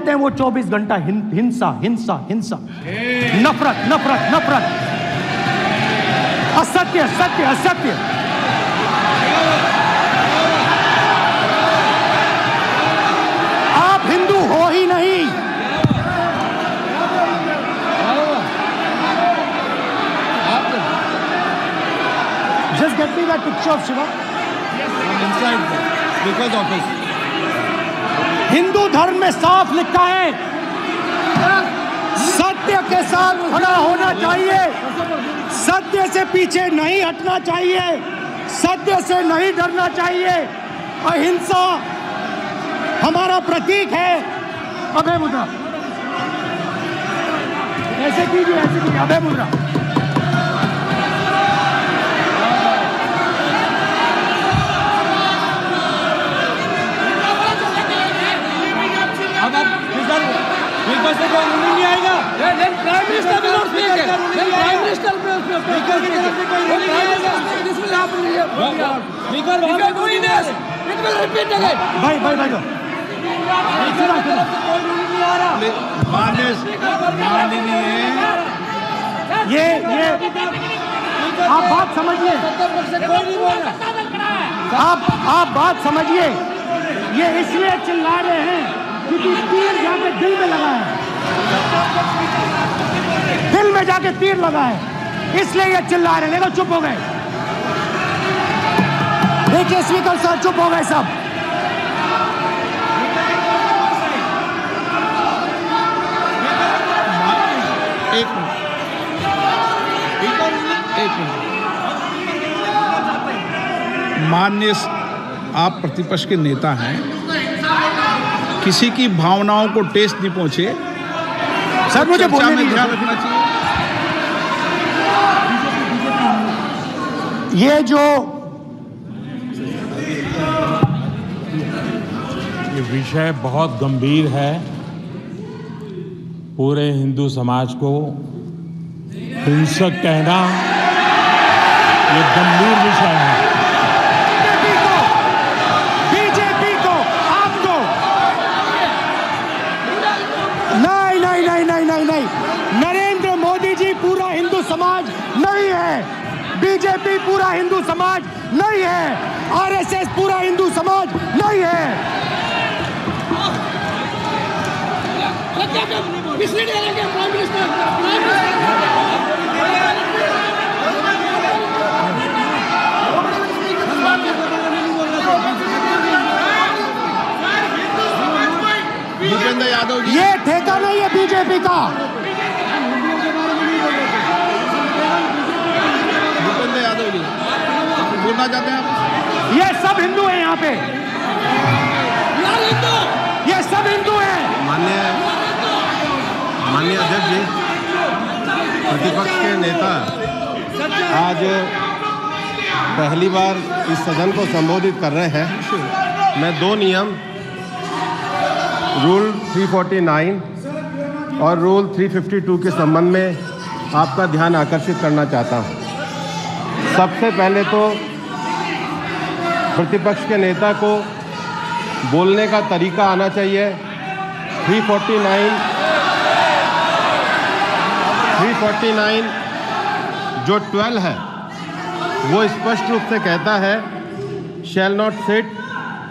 देते हैं वो 24 घंटा हिंसा हिंसा हिंसा, नफरत नफरत नफरत, असत्य सत्य असत्य। आप हिंदू हो ही नहीं। Just get me that picture of Shiva. I'm inside because of his. Hindu धर्म में साफ लिखा है, सत्य के साथ खड़ा होना चाहिए, सत्य से पीछे नहीं हटना चाहिए, सत्य से नहीं डरना चाहिए। अहिंसा हमारा प्रतीक है। अभय मुद्रा ऐसे कीजिए, ऐसे कीजिए, अभय मुद्रा। अब बिग बॉस से कोई नहीं आएगा। प्राइम मिनिस्टर भी नोट किए गए। प्राइम मिनिस्टर पे भाई भाई भाई ये आप बात समझिए, आप बात समझिए। ये इसलिए चिल्ला रहे हैं क्योंकि तीर जाके दिल में लगा है, दिल में जाके तीर लगा है, इसलिए ये चिल्ला रहे हैं। देखो चुप हो गए, देखिए स्पीकर साहब चुप हो गए सब। एक मिनट माननीय आप प्रतिपक्ष के नेता हैं, किसी की भावनाओं को ठेस नहीं पहुंचे सर, मुझे बोलने में ध्यान रखना चाहिए। ये विषय बहुत गंभीर है, पूरे हिंदू समाज को हिंसक कहना ये गंभीर विषय है। बीजेपी को आपको नहीं, नरेंद्र मोदी जी पूरा हिंदू समाज नहीं है, बीजेपी पूरा हिंदू समाज नहीं है, आरएसएस पूरा हिंदू समाज नहीं है। भूपेंद्र यादव जी, ये ठेका नहीं है बीजेपी का। भूपेंद्र यादव जी बोलना चाहते हैं आप? ये सब हिंदू हैं यहाँ पे, ये सब हिंदू हैं। माननीय अध्यक्ष जी, प्रतिपक्ष के नेता आज पहली बार इस सदन को संबोधित कर रहे हैं। मैं दो नियम रूल 349 और रूल 352 के संबंध में आपका ध्यान आकर्षित करना चाहता हूं। सबसे पहले तो प्रतिपक्ष के नेता को बोलने का तरीका आना चाहिए। 349 जो 12 है वो स्पष्ट रूप से कहता है शैल नॉट सिट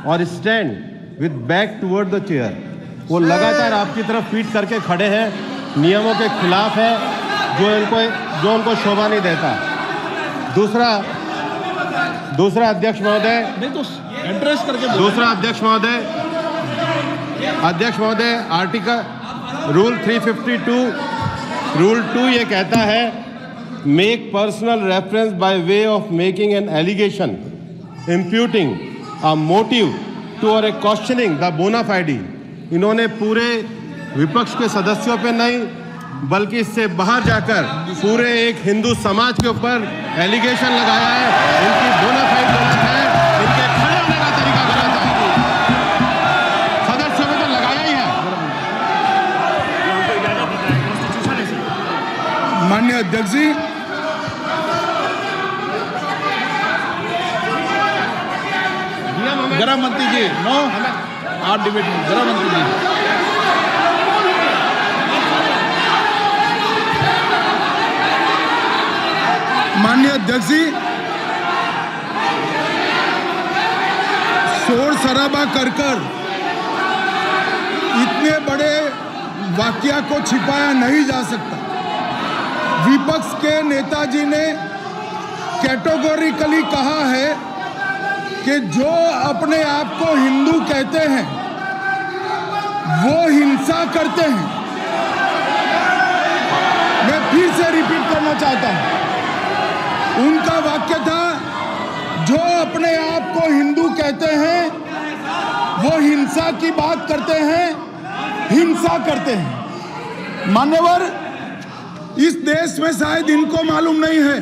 और stand with back toward the chair. वो लगातार आपकी तरफ पीट करके खड़े हैं, नियमों के खिलाफ है, जो उनको शोभा नहीं देता। दूसरा अध्यक्ष महोदय, नहीं तो एड्रेस करके दूसरा अध्यक्ष महोदय आर्टिकल रूल 352 रूल 2 ये कहता है make personal reference by way of making an allegation imputing a motive to और ए क्वेश्चनिंग द बोना फाइडी। इन्होंने पूरे विपक्ष के सदस्यों पे नहीं बल्कि इससे बाहर जाकर पूरे एक हिंदू समाज के ऊपर एलिगेशन लगाया है। इनकी बोना फाइड गलत है, इनके खड़े होने का तरीका गलत है। सदस्यों में तो लगाया ही है। माननीय अध्यक्ष जी, गृह मंत्री जी, नो आर डिबेट, गृह मंत्री जी माननीय अध्यक्ष जी, शोर शराबा कर इतने बड़े वाकया को छिपाया नहीं जा सकता। विपक्ष के नेताजी ने कैटेगोरिकली कहा है कि जो अपने आप को हिंदू कहते हैं वो हिंसा करते हैं। मैं फिर से रिपीट करना चाहता हूं, उनका वाक्य था जो अपने आप को हिंदू कहते हैं वो हिंसा की बात करते हैं, हिंसा करते हैं। मान्यवर, इस देश में शायद इनको मालूम नहीं है,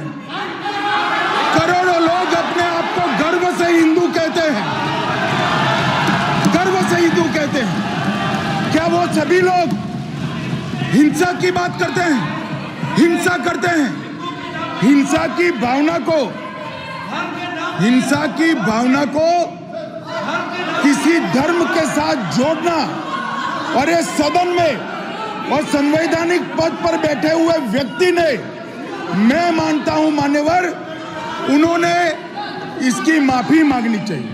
करोड़ों लोग अपने आप को गर्व से हिंदू कहते हैं, गर्व से हिंदू कहते हैं। क्या वो सभी लोग हिंसा की बात करते हैं, हिंसा करते हैं? हिंसा की भावना को किसी धर्म के साथ जोड़ना और इस सदन में और संवैधानिक पद पर बैठे हुए व्यक्ति ने, मैं मानता हूं मान्यवर, उन्होंने इसकी माफी मांगनी चाहिए।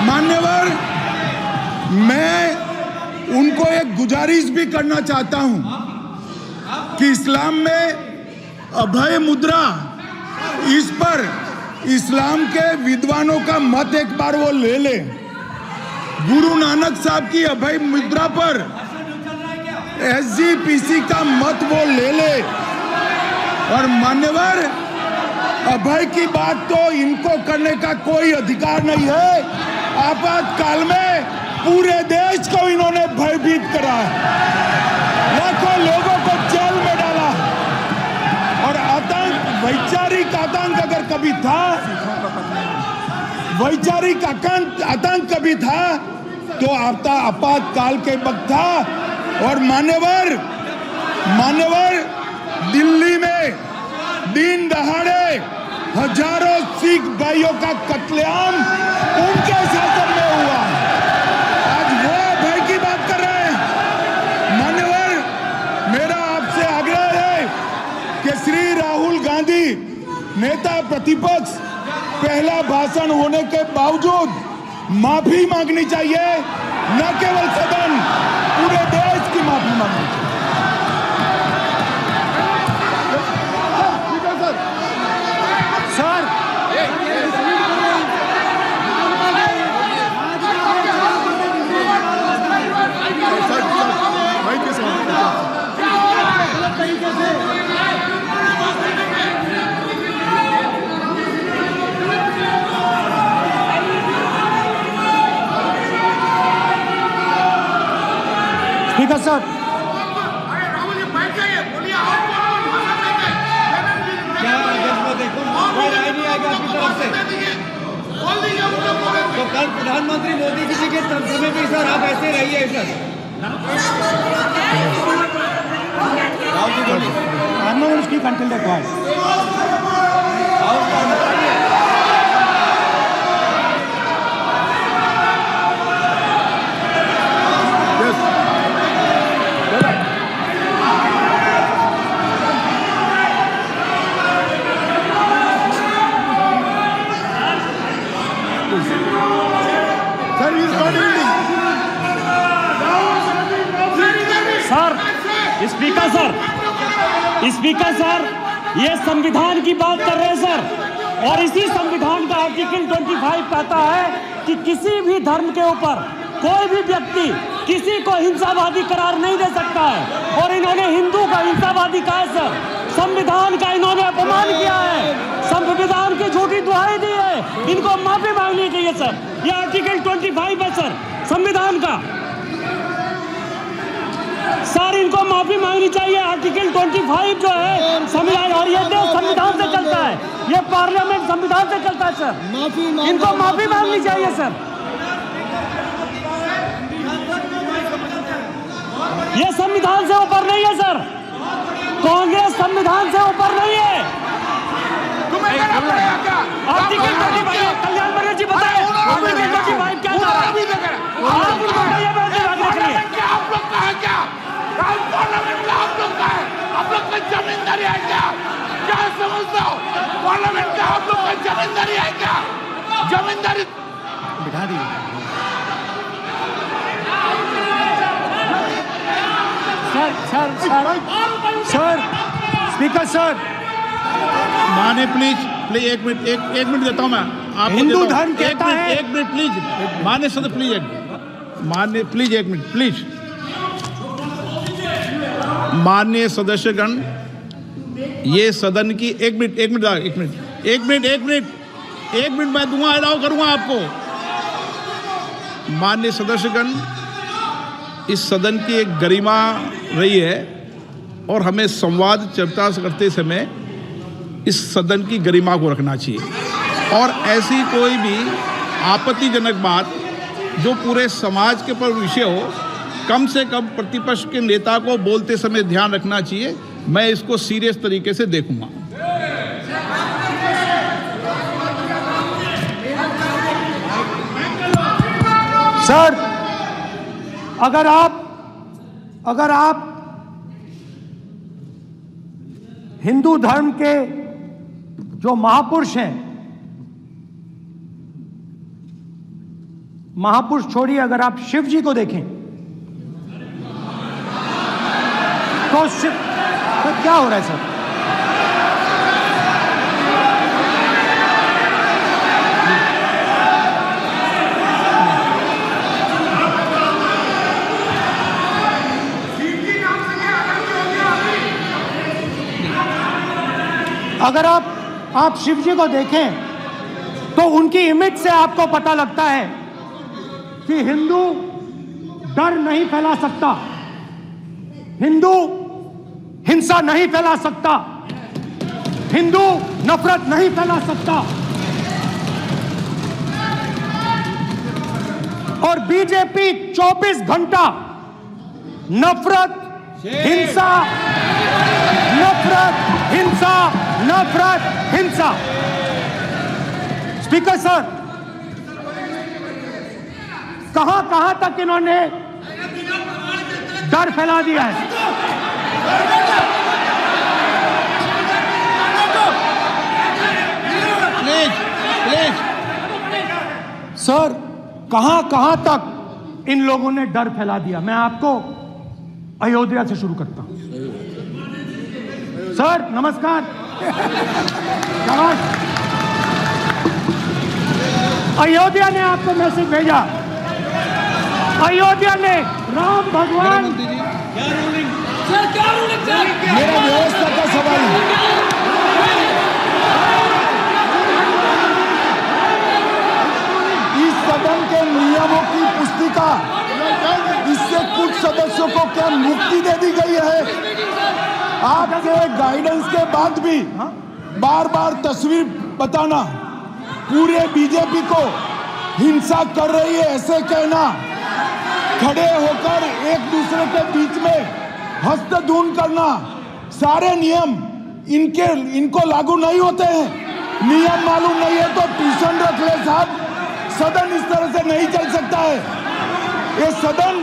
मान्यवर, मैं उनको एक गुजारिश भी करना चाहता हूं कि इस्लाम में अभय मुद्रा, इस पर इस्लाम के विद्वानों का मत एक बार वो ले ले। गुरु नानक साहब की अभय मुद्रा पर SGPC का मत वो ले ले। और मान्यवर, अभय की बात तो इनको करने का कोई अधिकार नहीं है। आपातकाल में पूरे देश को इन्होंने भयभीत करा है, लाखों लोगों को जेल में डाला और आतंक, वैचारिक आतंक अगर कभी था, वैचारिक आतंक कभी था तो आपातकाल के वक्त था। और मान्यवर, दिल्ली में दिन दहाड़े हजारों सिख भाइयों का कत्लेआम उनके शासन में हुआ। आज वो भय की बात कर रहे हैं। मान्यवर, मेरा आपसे आग्रह है कि श्री राहुल गांधी, नेता प्रतिपक्ष, पहला भाषण होने के बावजूद माफी मांगनी चाहिए, न केवल सदन, पूरे देश की माफी मांगनी चाहिए। स्पीकर साहब, राहुल जी बैठ जाइए, बोलिए। क्या देखो कोई राय नहीं आएगा आपकी तरफ से, बोल दीजिए। तो कल प्रधानमंत्री मोदी जी के समय में सर आप ऐसे रहिए सर। राहुल जी बोलिए। I'm not going to speak until they're quiet. Speaker sir, ये संविधान की बात कर रहे हैं सर, और इसी संविधान का आर्टिकल 25 कहता है कि किसी भी धर्म के ऊपर कोई भी व्यक्ति किसी को हिंसावादी करार नहीं दे सकता है। और इन्होंने हिंदू का हिंसावादी कहा है सर, संविधान का इन्होंने अपमान किया है, संविधान की झूठी दुहाई दी है, इनको माफी मांगनी चाहिए सर। ये आर्टिकल 25 है सर संविधान का, सर इनको माफी मांगनी चाहिए। आर्टिकल 25 जो है संविधान, और ये देश संविधान से चलता है, ये पार्लियामेंट संविधान से चलता है सर, इनको माफी मांगनी चाहिए सर। ये संविधान से ऊपर नहीं है सर, कांग्रेस संविधान से ऊपर नहीं है। आर्टिकल 25, कल्याण मर्ग जी बताए आर्टिकल 25 क्या था? आप उनको बताइए बैठने भागने के लिए। आप लोग का है क्या? आप लोग का है? आप लोग का जमीन जमींदारी है क्या? क्या समझते हो? पार्लियामेंट का आप लोग का जमींदारी है क्या? जमींदारी बिठा दी। सर स्पीकर सर, माने प्लीज एक मिनट देता हूं मैं आपको। हिंदू धर्म कहता है। एक मिनट प्लीज मान्य सदस्य प्लीज एक मिनट प्लीज। माननीय सदस्यगण, ये सदन की एक मिनट मैं दूंगा, अलाउ करूंगा आपको। माननीय सदस्यगण, इस सदन की एक गरिमा रही है और हमें संवाद चर्चा करते समय इस सदन की गरिमा को रखना चाहिए और ऐसी कोई भी आपत्तिजनक बात जो पूरे समाज के पर विषय हो, कम से कम प्रतिपक्ष के नेता को बोलते समय ध्यान रखना चाहिए। मैं इसको सीरियस तरीके से देखूंगा। सर, अगर आप हिंदू धर्म के जो महापुरुष हैं, महापुरुष छोड़िए, अगर आप शिव जी को देखें तो क्या हो रहा है सर? अगर आप शिव जी को देखें तो उनकी इमेज से आपको पता लगता है कि हिंदू डर नहीं फैला सकता, हिंदू हिंसा नहीं फैला सकता, हिंदू नफरत नहीं फैला सकता। और बीजेपी 24 घंटा नफरत, हिंसा, नफरत, हिंसा, नफरत, हिंसा। स्पीकर सर, कहां तक इन्होंने डर फैला दिया है? प्लीज सर, कहां तक इन लोगों ने डर फैला दिया? मैं आपको अयोध्या से शुरू करता हूं। सर नमस्कार। अयोध्या ने आपको मैसेज भेजा। अयोध्या ने राम भगवान, मेरा व्यवस्था का सवाल है। इस सदन के नियमों की पुस्तिका, इससे कुछ सदस्यों को क्या मुक्ति दे दी गई है? आपके गाइडेंस के बाद भी बार बार तस्वीर बताना, पूरे बीजेपी को हिंसा कर रही है ऐसे कहना, खड़े होकर एक दूसरे के बीच में हस्तधून करना, सारे नियम इनको लागू नहीं होते हैं। नियम मालूम नहीं है तो ट्यूशन रख ले साहब। सदन इस तरह से नहीं चल सकता है। ये सदन,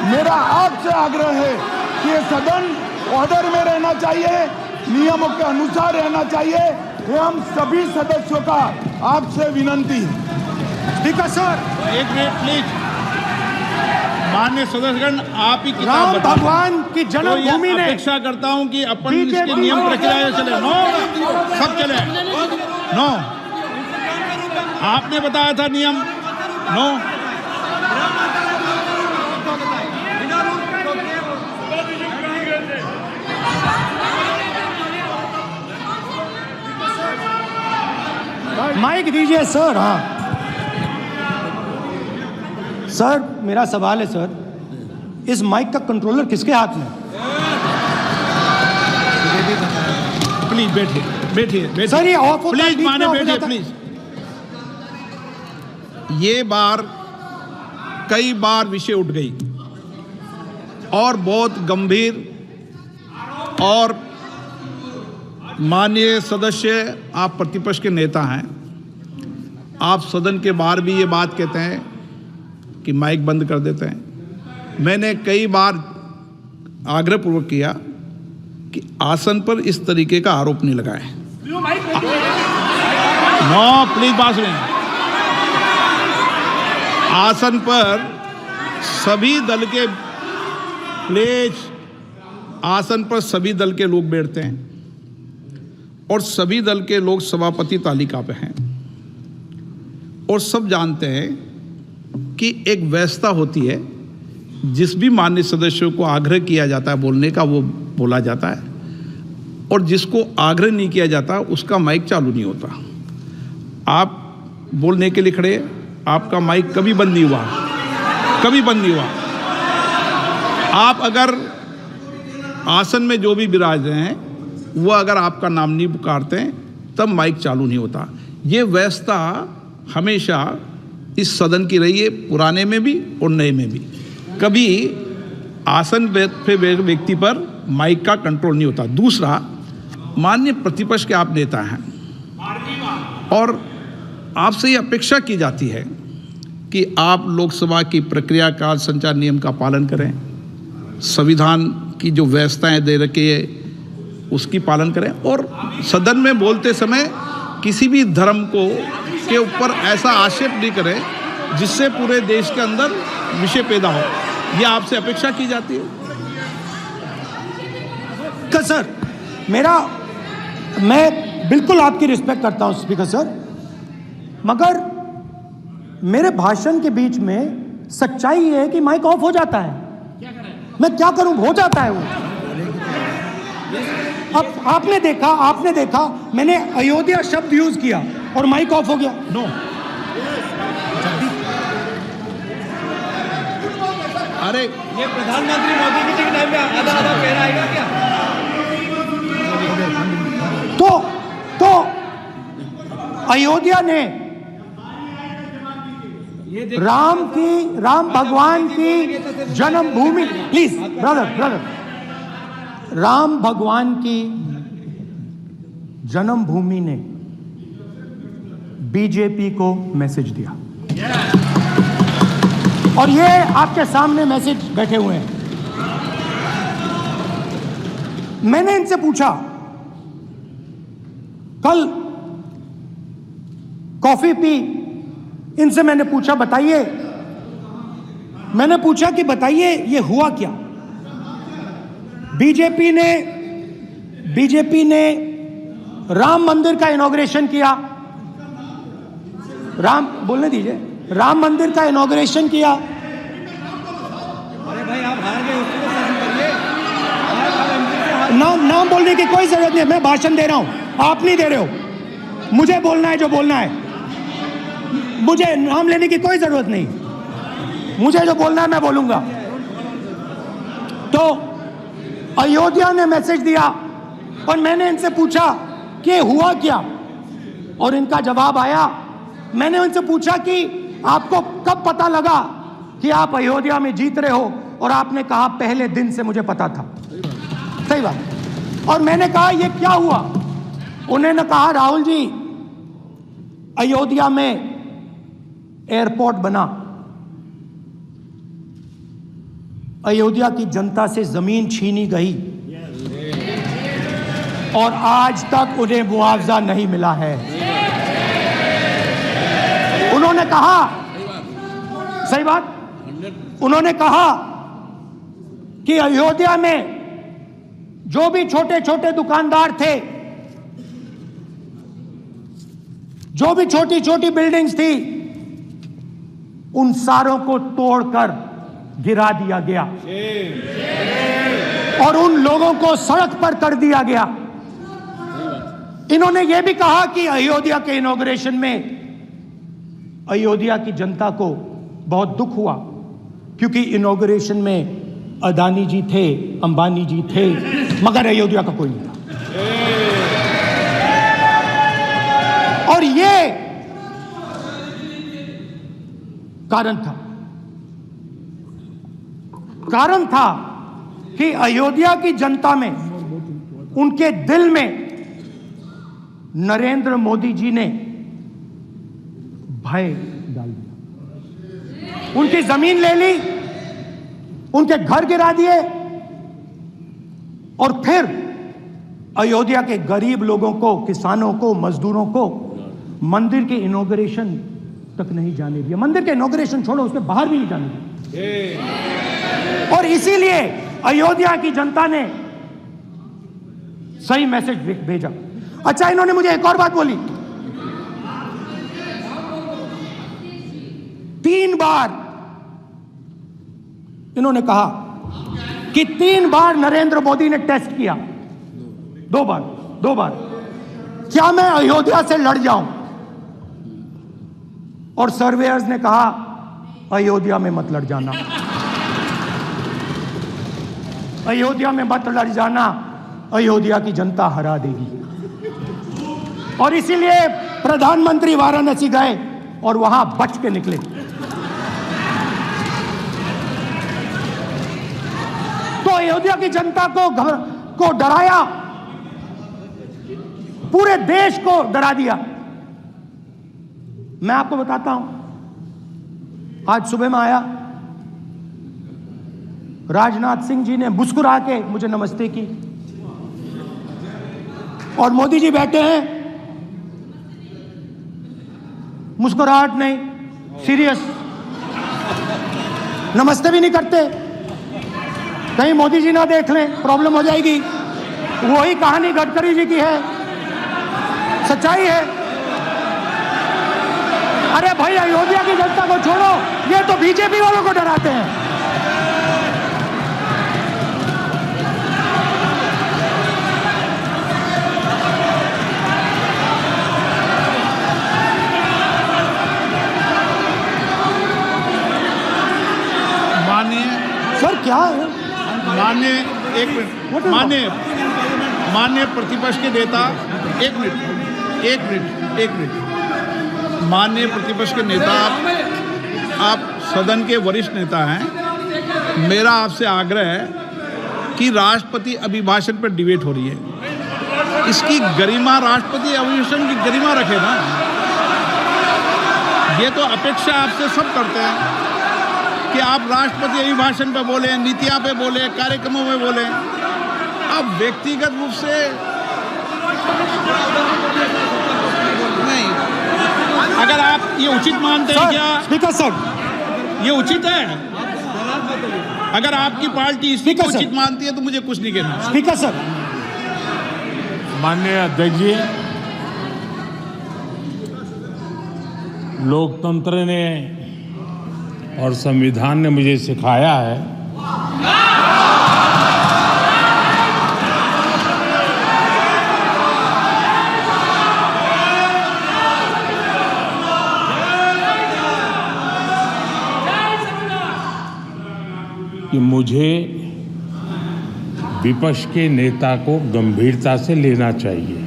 मेरा आपसे आग्रह है कि ये सदन ऑर्डर में रहना चाहिए, नियमों के अनुसार रहना चाहिए। ये हम सभी सदस्यों का आपसे विनंती है। स्पीकर सर, एक मिनट प्लीज। माननीय सदस्यगण, आप ही किताब राम बताओ। भगवान की जन्मभूमि ने, अपेक्षा करता हूं कि अपन इसके नियम प्रक्रिया चले। नो, सब चले। नो, आपने बताया था नियम। नो, माइक दीजिए सर। हाँ सर, मेरा सवाल है सर, इस माइक का कंट्रोलर किसके हाथ में? प्लीज बैठिए सर, ये ऑफ होता है, प्लीज माने बीच में बैठिए ऑफ हो प्लीज। ये बार कई बार विषय उठ गई और बहुत गंभीर, और माननीय सदस्य, आप प्रतिपक्ष के नेता हैं, आप सदन के बाहर भी ये बात कहते हैं कि माइक बंद कर देते हैं। मैंने कई बार आग्रहपूर्वक किया कि आसन पर इस तरीके का आरोप नहीं लगाएं। नो प्लीज बात सुनिए। आसन पर सभी दल के प्लेज, आसन पर सभी दल के लोग बैठते हैं और सभी दल के लोग सभापति तालिका पे हैं और सब जानते हैं कि एक व्यवस्था होती है, जिस भी माननीय सदस्यों को आग्रह किया जाता है बोलने का वो बोला जाता है और जिसको आग्रह नहीं किया जाता उसका माइक चालू नहीं होता। आप बोलने के लिए खड़े, आपका माइक कभी बंद नहीं हुआ, कभी बंद नहीं हुआ। आप अगर आसन में जो भी विराज रहे हैं वो अगर आपका नाम नहीं पुकारते हैं तब माइक चालू नहीं होता। ये व्यवस्था हमेशा इस सदन की रही है, पुराने में भी और नए में भी। कभी आसन पे व्यक्ति पर माइक का कंट्रोल नहीं होता। दूसरा, माननीय प्रतिपक्ष के आप नेता हैं और आपसे ये अपेक्षा की जाती है कि आप लोकसभा की प्रक्रिया का संचार नियम का पालन करें, संविधान की जो व्यवस्थाएं दे रखी है उसकी पालन करें और सदन में बोलते समय किसी भी धर्म को के ऊपर ऐसा आक्षेप नहीं करें जिससे पूरे देश के अंदर विषय पैदा हो। ये आपसे अपेक्षा की जाती है। सर, मैं बिल्कुल आपकी रिस्पेक्ट करता हूं स्पीकर सर, मगर मेरे भाषण के बीच में सच्चाई ये है कि माइक ऑफ हो जाता है। मैं क्या करूं, हो जाता है वो। अब आपने देखा मैंने अयोध्या शब्द यूज किया और माइक ऑफ हो गया। नो, अरे ये प्रधानमंत्री मोदी जी के टाइम में आधा आधा पैरा आएगा क्या? तो अयोध्या ने राम भगवान की जन्मभूमि, प्लीज ब्रदर, राम भगवान की जन्मभूमि ने बीजेपी को मैसेज दिया और ये आपके सामने मैसेज बैठे हुए हैं। मैंने इनसे पूछा, कल कॉफी पी, इनसे मैंने पूछा बताइए ये हुआ क्या। बीजेपी ने राम मंदिर का इनॉग्रेशन किया, बोलने दीजिए, राम मंदिर का इनॉग्रेशन किया। अरे भाई आप हार गए, उसको सहन करिए। नाम बोलने की कोई जरूरत नहीं है, मैं भाषण दे रहा हूं, आप नहीं दे रहे हो। मुझे बोलना है जो बोलना है, मुझे नाम लेने की कोई जरूरत नहीं, मुझे जो बोलना है मैं बोलूंगा। तो अयोध्या ने मैसेज दिया और मैंने इनसे पूछा कि हुआ क्या, और इनका जवाब आया। मैंने उनसे पूछा कि आपको कब पता लगा कि आप अयोध्या में जीत रहे हो, और आपने कहा पहले दिन से मुझे पता था। सही बात। और मैंने कहा ये क्या हुआ, उन्होंने कहा राहुल जी, अयोध्या में एयरपोर्ट बना, अयोध्या की जनता से जमीन छीनी गई और आज तक उन्हें मुआवजा नहीं मिला है। उन्होंने कहा, सही बात, उन्होंने कहा कि अयोध्या में जो भी छोटे छोटे दुकानदार थे, जो भी छोटी छोटी बिल्डिंग्स थी, उन सारों को तोड़कर गिरा दिया गया और उन लोगों को सड़क पर कर दिया गया। इन्होंने यह भी कहा कि अयोध्या के इनॉग्रेशन में अयोध्या की जनता को बहुत दुख हुआ, क्योंकि इनॉग्रेशन में अदानी जी थे, अंबानी जी थे, मगर अयोध्या का कोई नहीं था। और ये कारण था कि अयोध्या की जनता में, उनके दिल में नरेंद्र मोदी जी ने भय डाल दिया। उनकी जमीन ले ली, उनके घर गिरा दिए और फिर अयोध्या के गरीब लोगों को, किसानों को, मजदूरों को मंदिर के इनॉग्रेशन तक नहीं जाने दिया। मंदिर के इनॉग्रेशन छोड़ो, उसके बाहर भी नहीं जाने दिया। और इसीलिए अयोध्या की जनता ने सही मैसेज भेजा। अच्छा, इन्होंने मुझे एक और बात बोली, 3 बार इन्होंने कहा कि 3 बार नरेंद्र मोदी ने टेस्ट किया, 2 बार क्या मैं अयोध्या से लड़ जाऊं? और सर्वेयर्स ने कहा अयोध्या में मत लड़ जाना, अयोध्या में मत लड़ जाना, अयोध्या की जनता हरा देगी। और इसीलिए प्रधानमंत्री वाराणसी गए और वहां बच के निकले। तो अयोध्या की जनता को डराया, पूरे देश को डरा दिया। मैं आपको बताता हूं, आज सुबह में आया, राजनाथ सिंह जी ने मुस्कुरा के मुझे नमस्ते की, और मोदी जी बैठे हैं, मुस्कुराहट नहीं, सीरियस, नमस्ते भी नहीं करते। कहीं मोदी जी ना देख लें, प्रॉब्लम हो जाएगी। वही कहानी गडकरी जी की है, सच्चाई है। अरे भाई, अयोध्या की जनता को छोड़ो, ये तो बीजेपी वालों को डराते हैं। माननीय सर क्या है? माननीय एक मिनट, माननीय प्रतिपक्ष के नेता, एक मिनट, माननीय प्रतिपक्ष के नेता, आप सदन के वरिष्ठ नेता हैं। मेरा आपसे आग्रह है कि राष्ट्रपति अभिभाषण पर डिबेट हो रही है, इसकी गरिमा, राष्ट्रपति अभिभाषण की गरिमा रखे ना। ये तो अपेक्षा आपसे सब करते हैं कि आप राष्ट्रपति अभिभाषण पे बोले, नीतियां पे बोले, कार्यक्रमों में बोले। अब व्यक्तिगत रूप से नहीं, अगर आप ये उचित मानते हैं क्या? स्पीकर सर, ये उचित है? अगर आपकी पार्टी इसको उचित मानती है तो मुझे कुछ नहीं कहना। स्पीकर सर, माननीय अध्यक्ष जी, लोकतंत्र ने और संविधान ने मुझे सिखाया है कि मुझे विपक्ष के नेता को गंभीरता से लेना चाहिए।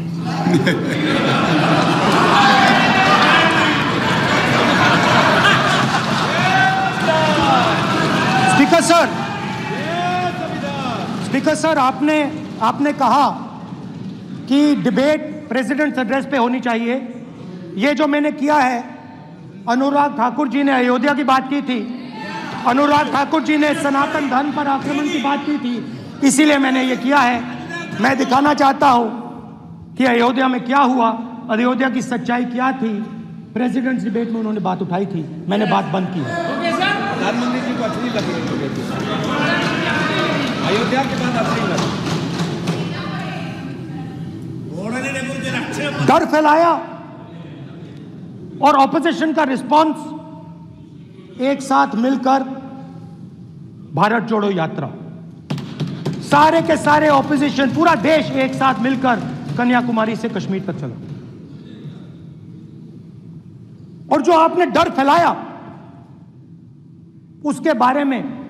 स्पीकर सर, आपने कहा कि डिबेट प्रेसिडेंट्स एड्रेस पे होनी चाहिए। ये जो मैंने किया है, अनुराग ठाकुर जी ने अयोध्या की बात की थी, अनुराग ठाकुर जी ने सनातन धर्म पर आक्रमण की बात की थी, इसीलिए मैंने ये किया है। मैं दिखाना चाहता हूं कि अयोध्या में क्या हुआ, अयोध्या की सच्चाई क्या थी। प्रेसिडेंट्स डिबेट में उन्होंने बात उठाई थी, मैंने बात बंद की। प्रधानमंत्री जी को अच्छी लगी अयोध्या के बाद अच्छी लगी, डर फैलाया और ऑपोजिशन का रिस्पांस, एक साथ मिलकर भारत जोड़ो यात्रा, सारे के सारे ऑपोजिशन, पूरा देश एक साथ मिलकर कन्याकुमारी से कश्मीर तक चला। और जो आपने डर फैलाया, उसके बारे में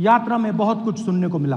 यात्रा में बहुत कुछ सुनने को मिला।